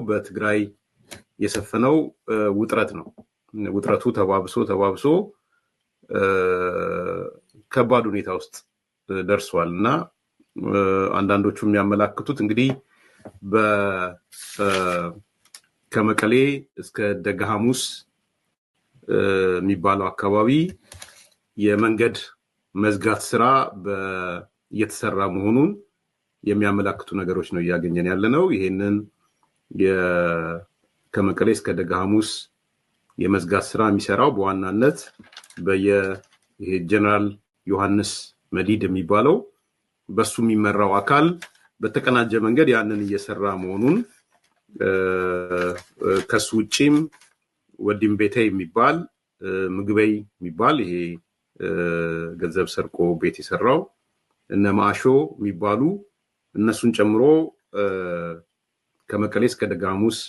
በትግራይ የሰፈነው ውጥረት ነው። ውጥረቱ ተባብሶ ከባድ ሁኔታ ውስጥ ደርሷልና አንዳንዶቹ የሚያመላክቱት እንግዲህ ከመቀሌ እስከ ደጋሃሙስ የሚባለው አካባቢ የመንገድ መዝጋት ስራ እየተሰራ መሆኑን የሚያመላክቱ ነገሮች ነው እያገኘን ያለነው። ይሄንን ከመቀሌ እስከ ደጋሃሙስ የመዝጋት ስራ የሚሰራው በዋናነት ጀነራል ዮሐንስ መዲድ የሚባለው በሱ የሚመራው አካል በተቀናጀ መንገድ ያንን እየሰራ መሆኑን ከሱ ውጪም ወዲም ቤቴ የሚባል ምግበይ የሚባል ይሄ ገንዘብ ሰርቆ ቤት የሰራው እነ ማሾ የሚባሉ እነሱን ጨምሮ ከመቀሌ እስከ ደጋሃሙስ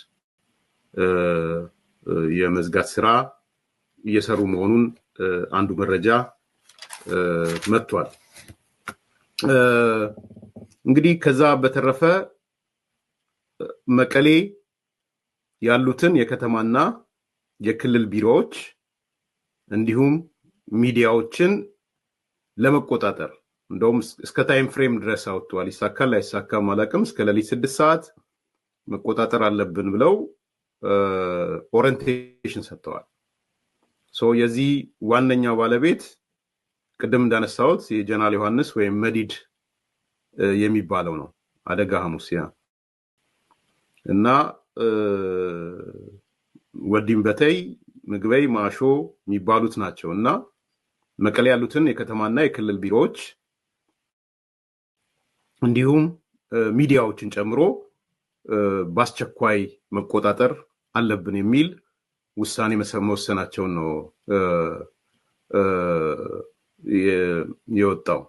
የመዝጋት ስራ እየሰሩ መሆኑን አንዱ መረጃ መጥቷል። እንግዲህ ከዛ በተረፈ መቀሌ ያሉትን የከተማና የክልል ቢሮዎች እንዲሁም ሚዲያዎችን ለመቆጣጠር እንደውም እስከ ታይም ፍሬም ድረስ አውጥቷል። ይሳካል አይሳካም አላውቅም። እስከ ሌሊት 6 ሰዓት መቆጣጠር አለብን ብለው ኦሪንቴሽን ሰጥተዋል። የዚህ ዋነኛው ባለቤት ቅድም እንዳነሳሁት የጀነራል ዮሐንስ ወይም መዲድ የሚባለው ነው። አደጋ ሐሙሲያ እና ወዲም በተይ ምግበይ ማሾ የሚባሉት ናቸው እና መቀሌ ያሉትን የከተማና የክልል ቢሮዎች እንዲሁም ሚዲያዎችን ጨምሮ በአስቸኳይ መቆጣጠር አለብን የሚል ውሳኔ መወሰናቸውን ነው የወጣው።